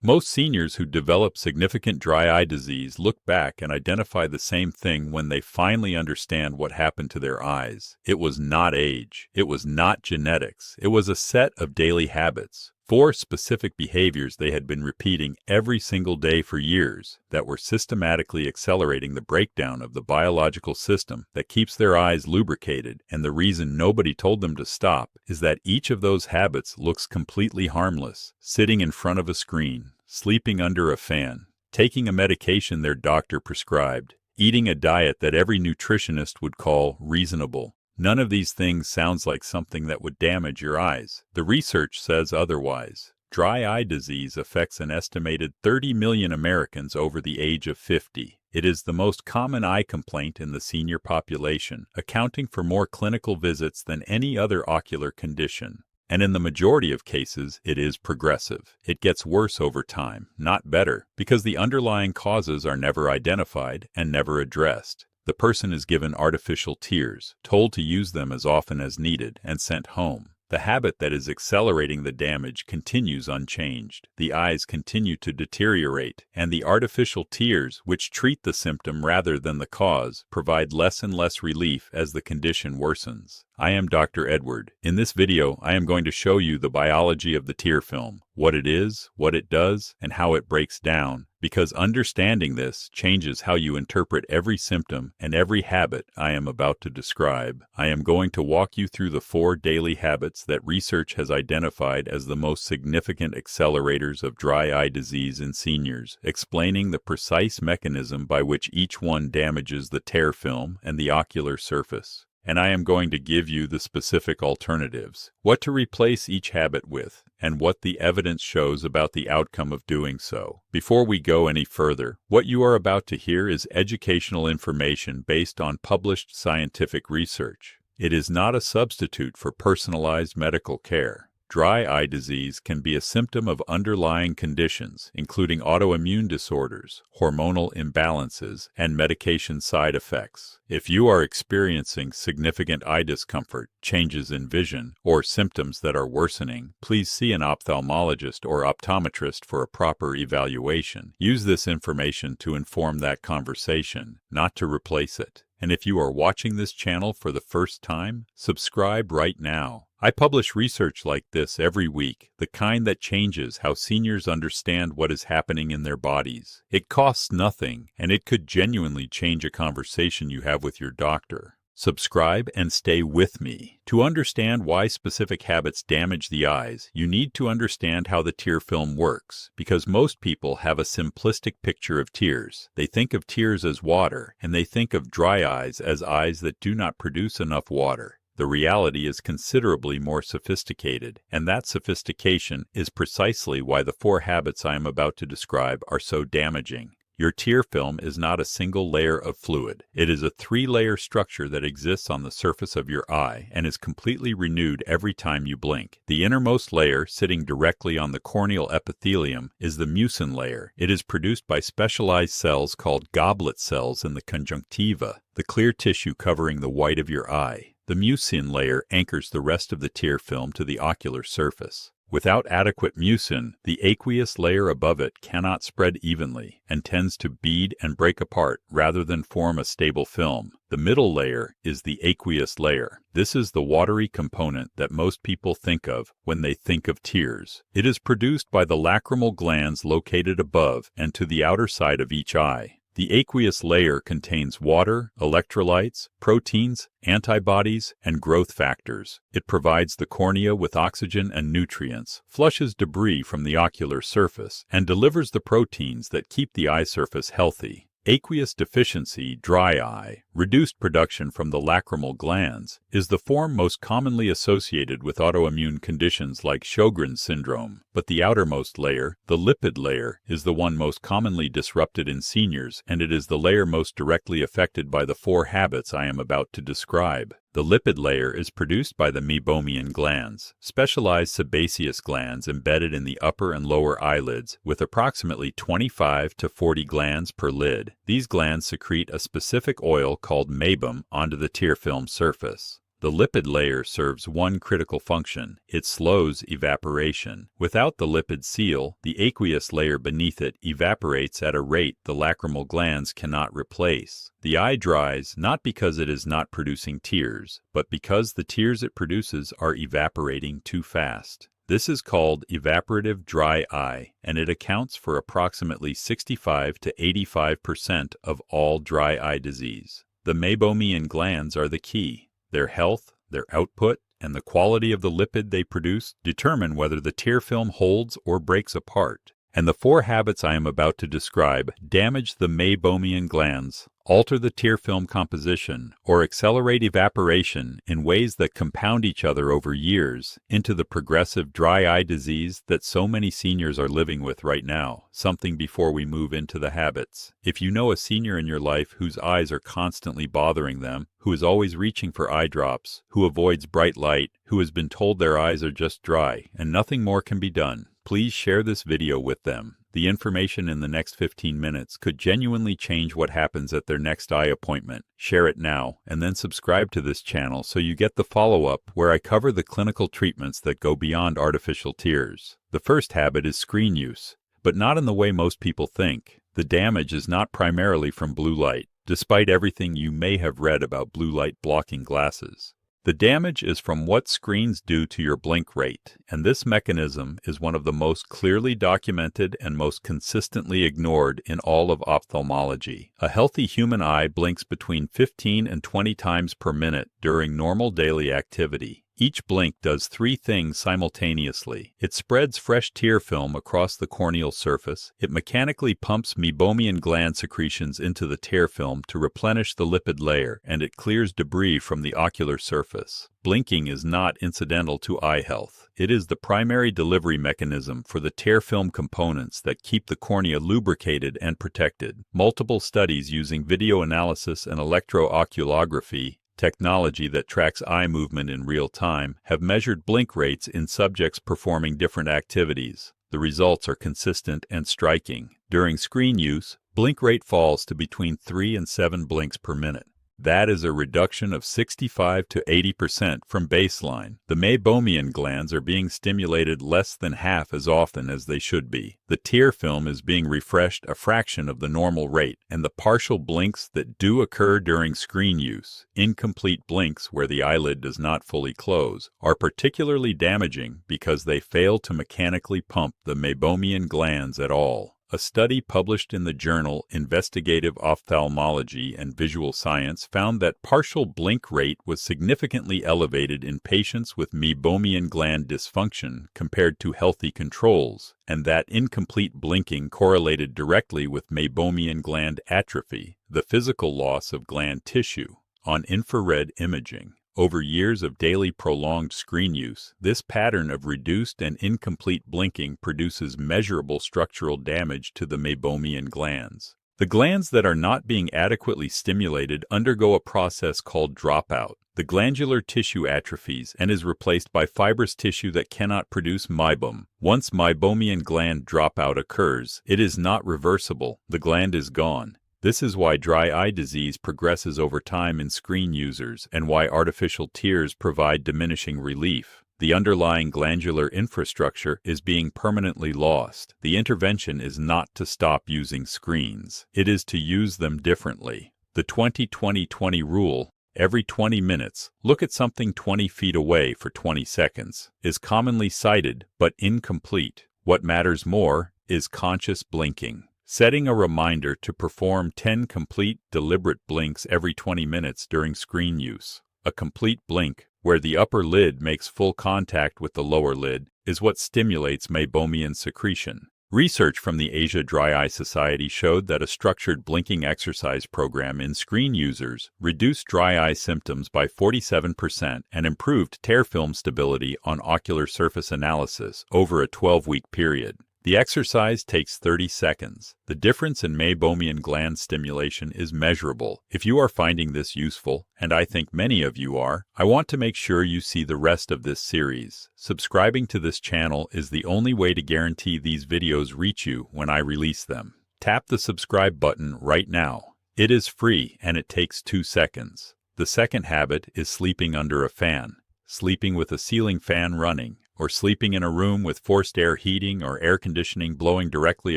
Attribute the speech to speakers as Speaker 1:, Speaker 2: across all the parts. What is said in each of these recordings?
Speaker 1: Most seniors who develop significant dry eye disease look back and identify the same thing when they finally understand what happened to their eyes. It was not age. It was not genetics. It was a set of daily habits. 4 specific behaviors they had been repeating every single day for years that were systematically accelerating the breakdown of the biological system that keeps their eyes lubricated, and the reason nobody told them to stop is that each of those habits looks completely harmless: sitting in front of a screen, sleeping under a fan, taking a medication their doctor prescribed, eating a diet that every nutritionist would call reasonable. None of these things sounds like something that would damage your eyes. The research says otherwise. Dry eye disease affects an estimated 30 million Americans over the age of 50. It is the most common eye complaint in the senior population, accounting for more clinical visits than any other ocular condition. And in the majority of cases, it is progressive. It gets worse over time, not better, because the underlying causes are never identified and never addressed. The person is given artificial tears, told to use them as often as needed, and sent home. The habit that is accelerating the damage continues unchanged. The eyes continue to deteriorate, and the artificial tears, which treat the symptom rather than the cause, provide less and less relief as the condition worsens. I am Dr. Edward. In this video, I am going to show you the biology of the tear film, what it is, what it does, and how it breaks down, because understanding this changes how you interpret every symptom and every habit I am about to describe. I am going to walk you through the 4 daily habits that research has identified as the most significant accelerators of dry eye disease in seniors, explaining the precise mechanism by which each one damages the tear film and the ocular surface. And I am going to give you the specific alternatives, what to replace each habit with, and what the evidence shows about the outcome of doing so. Before we go any further, what you are about to hear is educational information based on published scientific research. It is not a substitute for personalized medical care. Dry eye disease can be a symptom of underlying conditions, including autoimmune disorders, hormonal imbalances, and medication side effects. If you are experiencing significant eye discomfort, changes in vision, or symptoms that are worsening, please see an ophthalmologist or optometrist for a proper evaluation. Use this information to inform that conversation, not to replace it. And if you are watching this channel for the first time, subscribe right now. I publish research like this every week, the kind that changes how seniors understand what is happening in their bodies. It costs nothing, and it could genuinely change a conversation you have with your doctor. Subscribe and stay with me. To understand why specific habits damage the eyes, you need to understand how the tear film works, because most people have a simplistic picture of tears. They think of tears as water, and they think of dry eyes as eyes that do not produce enough water. The reality is considerably more sophisticated, and that sophistication is precisely why the 4 habits I am about to describe are so damaging. Your tear film is not a single layer of fluid. It is a 3-layer structure that exists on the surface of your eye and is completely renewed every time you blink. The innermost layer, sitting directly on the corneal epithelium, is the mucin layer. It is produced by specialized cells called goblet cells in the conjunctiva, the clear tissue covering the white of your eye. The mucin layer anchors the rest of the tear film to the ocular surface. Without adequate mucin, the aqueous layer above it cannot spread evenly and tends to bead and break apart rather than form a stable film. The middle layer is the aqueous layer. This is the watery component that most people think of when they think of tears. It is produced by the lacrimal glands located above and to the outer side of each eye. The aqueous layer contains water, electrolytes, proteins, antibodies, and growth factors. It provides the cornea with oxygen and nutrients, flushes debris from the ocular surface, and delivers the proteins that keep the eye surface healthy. Aqueous deficiency, dry eye, reduced production from the lacrimal glands, is the form most commonly associated with autoimmune conditions like Sjogren's syndrome, but the outermost layer, the lipid layer, is the one most commonly disrupted in seniors, and it is the layer most directly affected by the 4 habits I am about to describe. The lipid layer is produced by the meibomian glands, specialized sebaceous glands embedded in the upper and lower eyelids, with approximately 25 to 40 glands per lid. These glands secrete a specific oil called meibum onto the tear film surface. The The lipid layer serves one critical function. It slows evaporation. Without the lipid seal, the aqueous layer beneath it evaporates at a rate the lacrimal glands cannot replace. The eye dries not because it is not producing tears, but because the tears it produces are evaporating too fast. This is called evaporative dry eye, and it accounts for approximately 65 to 85% of all dry eye disease. The meibomian glands are the key. Their health, their output, and the quality of the lipid they produce determine whether the tear film holds or breaks apart. And the 4 habits I am about to describe damage the meibomian glands, alter the tear film composition, or accelerate evaporation in ways that compound each other over years into the progressive dry eye disease that so many seniors are living with right now. Something before we move into the habits. If you know a senior in your life whose eyes are constantly bothering them, who is always reaching for eye drops, who avoids bright light, who has been told their eyes are just dry and nothing more can be done, please share this video with them. The information in the next 15 minutes could genuinely change what happens at their next eye appointment. Share it now, and then subscribe to this channel so you get the follow-up where I cover the clinical treatments that go beyond artificial tears. The first habit is screen use, but not in the way most people think. The damage is not primarily from blue light, despite everything you may have read about blue light blocking glasses. The damage is from what screens do to your blink rate, and this mechanism is one of the most clearly documented and most consistently ignored in all of ophthalmology. A healthy human eye blinks between 15 and 20 times per minute during normal daily activity. Each blink does 3 things simultaneously. It spreads fresh tear film across the corneal surface, it mechanically pumps meibomian gland secretions into the tear film to replenish the lipid layer, and it clears debris from the ocular surface. Blinking is not incidental to eye health. It is the primary delivery mechanism for the tear film components that keep the cornea lubricated and protected. Multiple studies using video analysis and electrooculography, technology that tracks eye movement in real time, have measured blink rates in subjects performing different activities. The results are consistent and striking. During screen use, blink rate falls to between 3 and 7 blinks per minute. That is a reduction of 65 to 80% from baseline. The meibomian glands are being stimulated less than half as often as they should be. The tear film is being refreshed a fraction of the normal rate, and the partial blinks that do occur during screen use, incomplete blinks where the eyelid does not fully close, are particularly damaging because they fail to mechanically pump the meibomian glands at all. A study published in the journal Investigative Ophthalmology and Visual Science found that partial blink rate was significantly elevated in patients with meibomian gland dysfunction compared to healthy controls, and that incomplete blinking correlated directly with meibomian gland atrophy, the physical loss of gland tissue, on infrared imaging. Over years of daily prolonged screen use, this pattern of reduced and incomplete blinking produces measurable structural damage to the meibomian glands. The glands that are not being adequately stimulated undergo a process called dropout. The glandular tissue atrophies and is replaced by fibrous tissue that cannot produce meibum. Once meibomian gland dropout occurs, it is not reversible. The gland is gone. This is why dry eye disease progresses over time in screen users and why artificial tears provide diminishing relief. The underlying glandular infrastructure is being permanently lost. The intervention is not to stop using screens. It is to use them differently. The 20-20-20 rule, every 20 minutes, look at something 20 feet away for 20 seconds, is commonly cited but incomplete. What matters more is conscious blinking. Setting a reminder to perform 10 complete, deliberate blinks every 20 minutes during screen use. A complete blink, where the upper lid makes full contact with the lower lid, is what stimulates meibomian secretion. Research from the Asia Dry Eye Society showed that a structured blinking exercise program in screen users reduced dry eye symptoms by 47% and improved tear film stability on ocular surface analysis over a 12-week period. The exercise takes 30 seconds. The difference in meibomian gland stimulation is measurable. If you are finding this useful, and I think many of you are, I want to make sure you see the rest of this series. Subscribing to this channel is the only way to guarantee these videos reach you when I release them. Tap the subscribe button right now. It is free and it takes 2 seconds. The second habit is sleeping under a fan. Sleeping with a ceiling fan running, or sleeping in a room with forced air heating or air conditioning blowing directly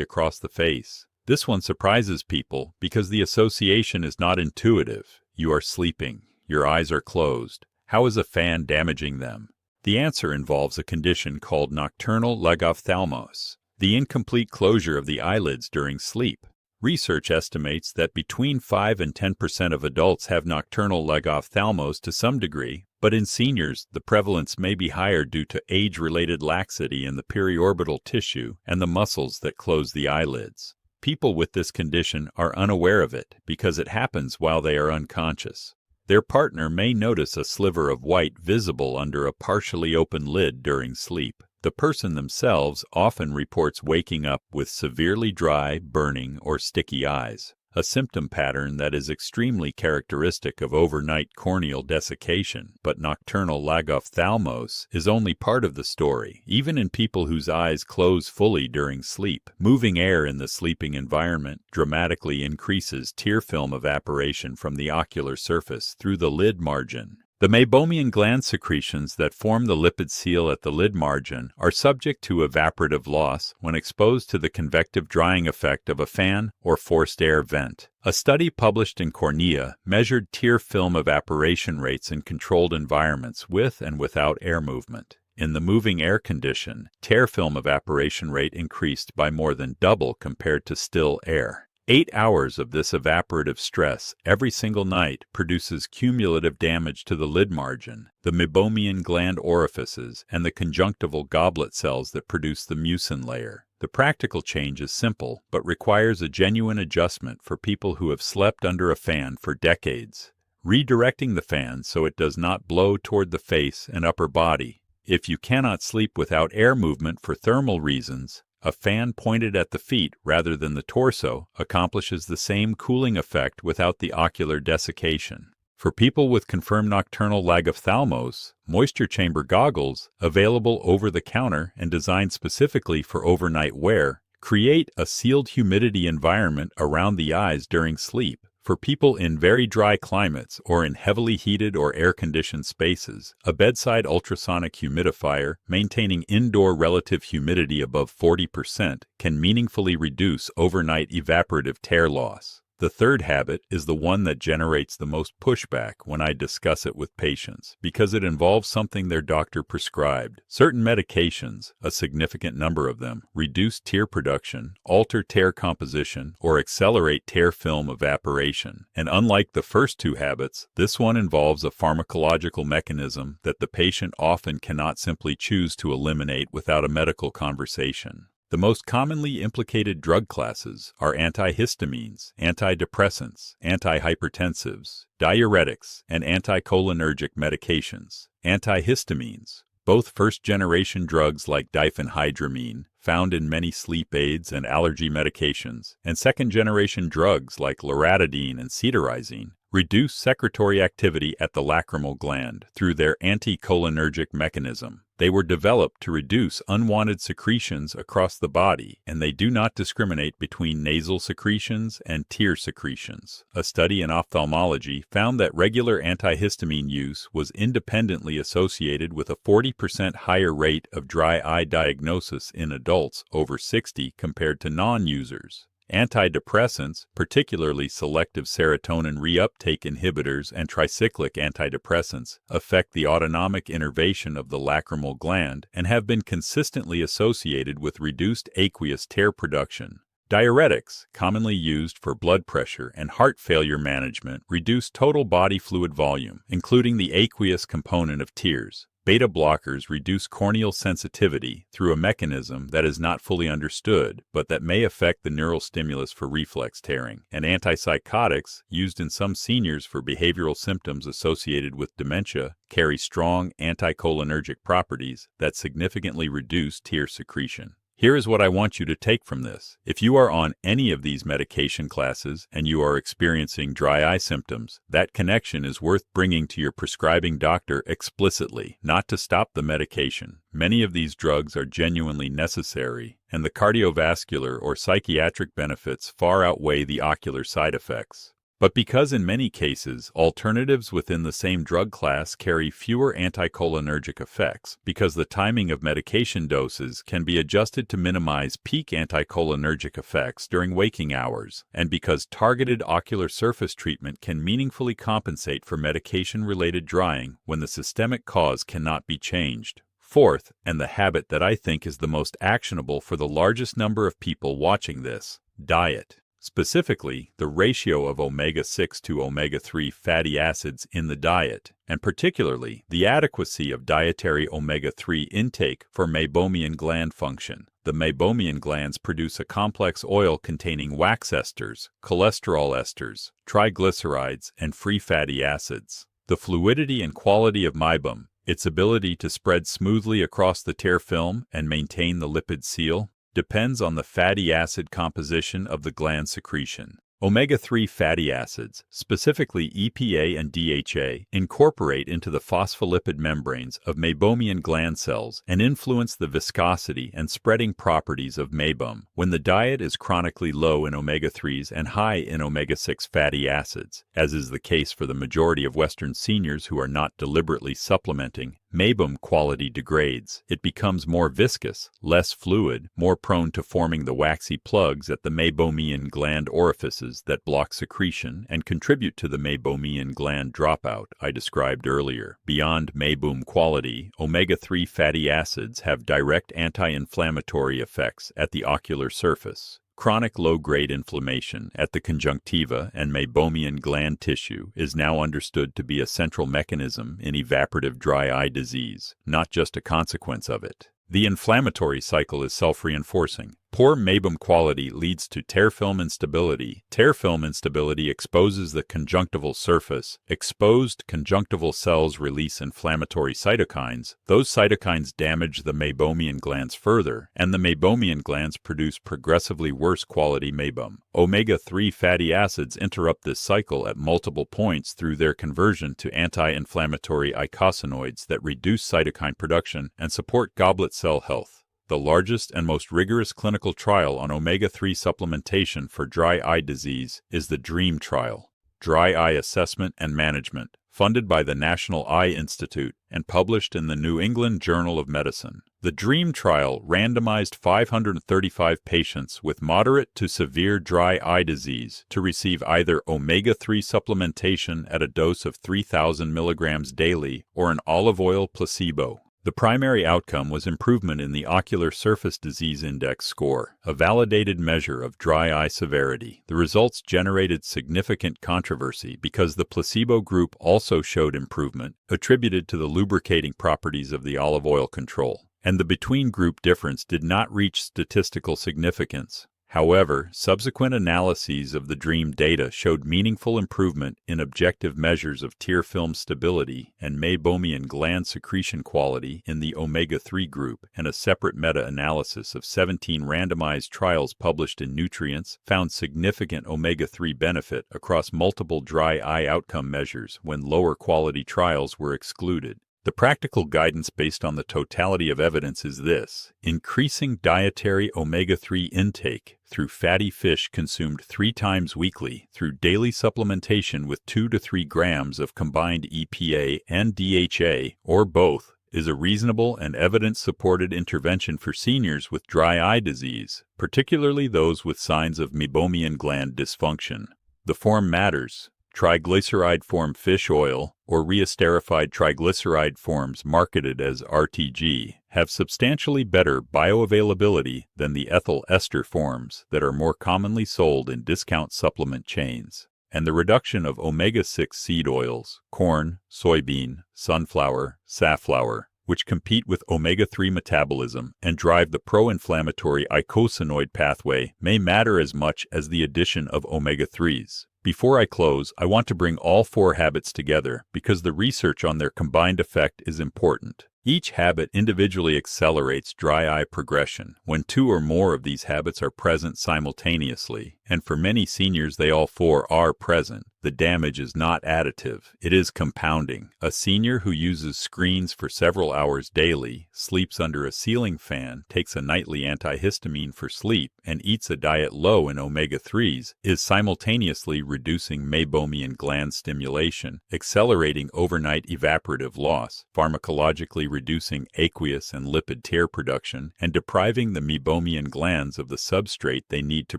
Speaker 1: across the face. This one surprises people because the association is not intuitive. You are sleeping. Your eyes are closed. How is a fan damaging them? The answer involves a condition called nocturnal legophthalmos, the incomplete closure of the eyelids during sleep. Research estimates that between 5 and 10% of adults have nocturnal legophthalmos to some degree, but in seniors, the prevalence may be higher due to age-related laxity in the periorbital tissue and the muscles that close the eyelids. People with this condition are unaware of it because it happens while they are unconscious. Their partner may notice a sliver of white visible under a partially open lid during sleep. The person themselves often reports waking up with severely dry, burning, or sticky eyes, a symptom pattern that is extremely characteristic of overnight corneal desiccation. But nocturnal legophthalmos is only part of the story. Even in people whose eyes close fully during sleep, moving air in the sleeping environment dramatically increases tear film evaporation from the ocular surface through the lid margin. The meibomian gland secretions that form the lipid seal at the lid margin are subject to evaporative loss when exposed to the convective drying effect of a fan or forced air vent. A study published in Cornea measured tear film evaporation rates in controlled environments with and without air movement. In the moving air condition, tear film evaporation rate increased by more than double compared to still air. 8 hours of this evaporative stress every single night produces cumulative damage to the lid margin, the meibomian gland orifices, and the conjunctival goblet cells that produce the mucin layer. The practical change is simple, but requires a genuine adjustment for people who have slept under a fan for decades. Redirecting the fan so it does not blow toward the face and upper body. If you cannot sleep without air movement for thermal reasons, a fan pointed at the feet rather than the torso accomplishes the same cooling effect without the ocular desiccation. For people with confirmed nocturnal legophthalmos, moisture chamber goggles, available over the counter and designed specifically for overnight wear, create a sealed humidity environment around the eyes during sleep. For people in very dry climates or in heavily heated or air-conditioned spaces, a bedside ultrasonic humidifier maintaining indoor relative humidity above 40% can meaningfully reduce overnight evaporative tear loss. The third habit is the one that generates the most pushback when I discuss it with patients, because it involves something their doctor prescribed. Certain medications, a significant number of them, reduce tear production, alter tear composition, or accelerate tear film evaporation. And unlike the first two habits, this one involves a pharmacological mechanism that the patient often cannot simply choose to eliminate without a medical conversation. The most commonly implicated drug classes are antihistamines, antidepressants, antihypertensives, diuretics, and anticholinergic medications. Antihistamines, both first-generation drugs like diphenhydramine, found in many sleep aids and allergy medications, and second-generation drugs like loratadine and cetirizine, reduce secretory activity at the lacrimal gland through their anticholinergic mechanism. They were developed to reduce unwanted secretions across the body, and they do not discriminate between nasal secretions and tear secretions. A study in ophthalmology found that regular antihistamine use was independently associated with a 40% higher rate of dry eye diagnosis in adults over 60 compared to non-users. Antidepressants, particularly selective serotonin reuptake inhibitors and tricyclic antidepressants, affect the autonomic innervation of the lacrimal gland and have been consistently associated with reduced aqueous tear production. Diuretics, commonly used for blood pressure and heart failure management, reduce total body fluid volume, including the aqueous component of tears. Beta blockers reduce corneal sensitivity through a mechanism that is not fully understood, but that may affect the neural stimulus for reflex tearing. And antipsychotics, used in some seniors for behavioral symptoms associated with dementia, carry strong anticholinergic properties that significantly reduce tear secretion. Here is what I want you to take from this. If you are on any of these medication classes and you are experiencing dry eye symptoms, that connection is worth bringing to your prescribing doctor explicitly, not to stop the medication. Many of these drugs are genuinely necessary, and the cardiovascular or psychiatric benefits far outweigh the ocular side effects. But because in many cases, alternatives within the same drug class carry fewer anticholinergic effects, because the timing of medication doses can be adjusted to minimize peak anticholinergic effects during waking hours, and because targeted ocular surface treatment can meaningfully compensate for medication-related drying when the systemic cause cannot be changed. Fourth, and the habit that I think is the most actionable for the largest number of people watching this, diet. Specifically, the ratio of omega-6 to omega-3 fatty acids in the diet, and particularly the adequacy of dietary omega-3 intake for meibomian gland function. The meibomian glands produce a complex oil containing wax esters, cholesterol esters, triglycerides, and free fatty acids. The fluidity and quality of meibum, its ability to spread smoothly across the tear film and maintain the lipid seal, depends on the fatty acid composition of the gland secretion. Omega-3 fatty acids, specifically EPA and DHA, incorporate into the phospholipid membranes of meibomian gland cells and influence the viscosity and spreading properties of meibum. When the diet is chronically low in omega-3s and high in omega-6 fatty acids, as is the case for the majority of Western seniors who are not deliberately supplementing, meibum quality degrades. It becomes more viscous, less fluid, more prone to forming the waxy plugs at the meibomian gland orifices that block secretion and contribute to the meibomian gland dropout I described earlier. Beyond meibum quality, omega-3 fatty acids have direct anti-inflammatory effects at the ocular surface. Chronic low-grade inflammation at the conjunctiva and meibomian gland tissue is now understood to be a central mechanism in evaporative dry eye disease, not just a consequence of it. The inflammatory cycle is self-reinforcing. Poor meibum quality leads to tear film instability. Tear film instability exposes the conjunctival surface. Exposed conjunctival cells release inflammatory cytokines. Those cytokines damage the meibomian glands further, and the meibomian glands produce progressively worse quality meibum. Omega-3 fatty acids interrupt this cycle at multiple points through their conversion to anti-inflammatory eicosanoids that reduce cytokine production and support goblet cell health. The largest and most rigorous clinical trial on omega-3 supplementation for dry eye disease is the DREAM trial, Dry Eye Assessment and Management, funded by the National Eye Institute and published in the New England Journal of Medicine. The DREAM trial randomized 535 patients with moderate to severe dry eye disease to receive either omega-3 supplementation at a dose of 3,000 milligrams daily or an olive oil placebo. The primary outcome was improvement in the Ocular Surface Disease Index score, a validated measure of dry eye severity. The results generated significant controversy because the placebo group also showed improvement, attributed to the lubricating properties of the olive oil control, and the between-group difference did not reach statistical significance. However, subsequent analyses of the DREAM data showed meaningful improvement in objective measures of tear film stability and meibomian gland secretion quality in the omega-3 group, and a separate meta-analysis of 17 randomized trials published in Nutrients found significant omega-3 benefit across multiple dry eye outcome measures when lower quality trials were excluded. The practical guidance based on the totality of evidence is this: increasing dietary omega-3 intake through fatty fish consumed 3 times weekly through daily supplementation with 2 to 3 grams of combined EPA and DHA, or both, is a reasonable and evidence-supported intervention for seniors with dry eye disease, particularly those with signs of meibomian gland dysfunction. The form matters. Triglyceride form fish oil, or reesterified triglyceride forms marketed as RTG, have substantially better bioavailability than the ethyl ester forms that are more commonly sold in discount supplement chains. And the reduction of omega-6 seed oils, corn, soybean, sunflower, safflower, which compete with omega-3 metabolism and drive the pro-inflammatory eicosanoid pathway, may matter as much as the addition of omega-3s. Before I close, I want to bring all 4 habits together because the research on their combined effect is important. Each habit individually accelerates dry eye progression when 2 or more of these habits are present simultaneously, and for many seniors they all 4 are present. The damage is not additive, it is compounding. A senior who uses screens for several hours daily, sleeps under a ceiling fan, takes a nightly antihistamine for sleep, and eats a diet low in omega-3s is simultaneously reducing meibomian gland stimulation, accelerating overnight evaporative loss, pharmacologically reducing aqueous and lipid tear production, and depriving the meibomian glands of the substrate they need to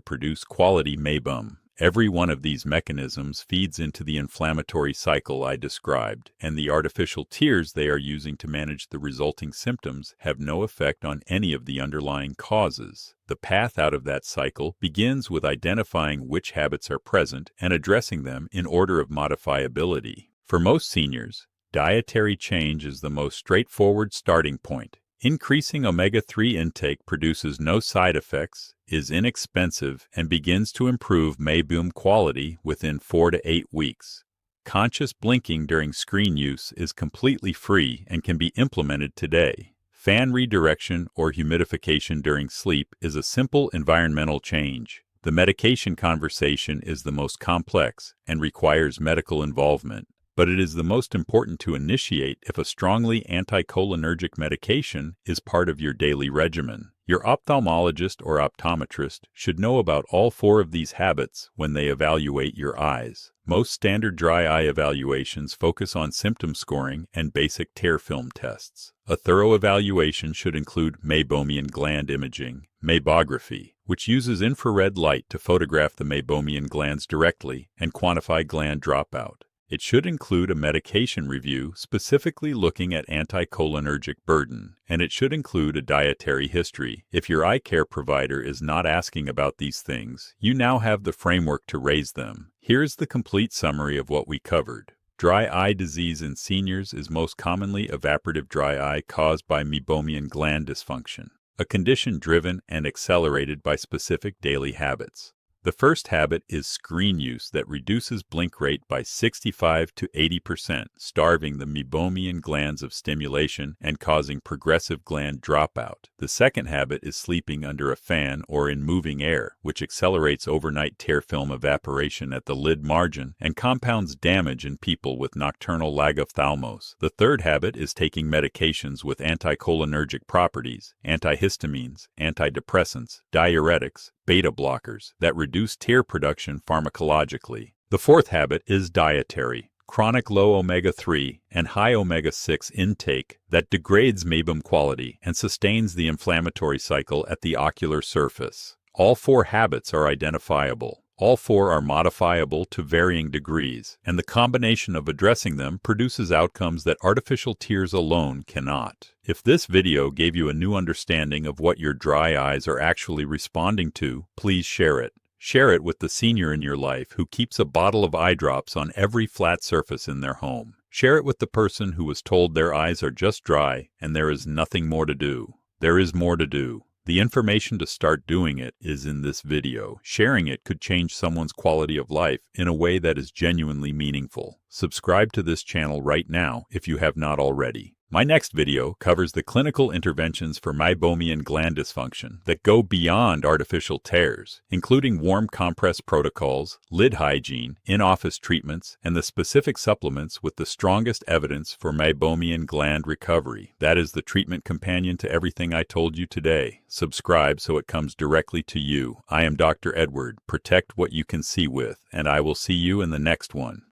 Speaker 1: produce quality meibum. Every one of these mechanisms feeds into the inflammatory cycle I described, and the artificial tears they are using to manage the resulting symptoms have no effect on any of the underlying causes. The path out of that cycle begins with identifying which habits are present and addressing them in order of modifiability. For most seniors, dietary change is the most straightforward starting point. Increasing omega-3 intake produces no side effects, is inexpensive, and begins to improve meibum quality within 4 to 8 weeks. Conscious blinking during screen use is completely free and can be implemented today. Fan redirection or humidification during sleep is a simple environmental change. The medication conversation is the most complex and requires medical involvement, but it is the most important to initiate if a strongly anticholinergic medication is part of your daily regimen. Your ophthalmologist or optometrist should know about all 4 of these habits when they evaluate your eyes. Most standard dry eye evaluations focus on symptom scoring and basic tear film tests. A thorough evaluation should include meibomian gland imaging, meibography, which uses infrared light to photograph the meibomian glands directly and quantify gland dropout. It should include a medication review specifically looking at anticholinergic burden, and it should include a dietary history. If your eye care provider is not asking about these things, you now have the framework to raise them. Here's the complete summary of what we covered. Dry eye disease in seniors is most commonly evaporative dry eye caused by meibomian gland dysfunction, a condition driven and accelerated by specific daily habits. The first habit is screen use that reduces blink rate by 65 to 80%, starving the meibomian glands of stimulation and causing progressive gland dropout. The second habit is sleeping under a fan or in moving air, which accelerates overnight tear film evaporation at the lid margin and compounds damage in people with nocturnal lagophthalmos. The third habit is taking medications with anticholinergic properties, antihistamines, antidepressants, diuretics, beta blockers that reduce tear production pharmacologically. The fourth habit is dietary, chronic low omega-3 and high omega-6 intake that degrades meibum quality and sustains the inflammatory cycle at the ocular surface. All 4 habits are identifiable. All 4 are modifiable to varying degrees, and the combination of addressing them produces outcomes that artificial tears alone cannot. If this video gave you a new understanding of what your dry eyes are actually responding to, please share it. Share it with the senior in your life who keeps a bottle of eye drops on every flat surface in their home. Share it with the person who was told their eyes are just dry and there is nothing more to do. There is more to do. The information to start doing it is in this video. Sharing it could change someone's quality of life in a way that is genuinely meaningful. Subscribe to this channel right now if you have not already. My next video covers the clinical interventions for meibomian gland dysfunction that go beyond artificial tears, including warm compress protocols, lid hygiene, in-office treatments, and the specific supplements with the strongest evidence for meibomian gland recovery. That is the treatment companion to everything I told you today. Subscribe so it comes directly to you. I am Dr. Edward. Protect what you can see with, and I will see you in the next one.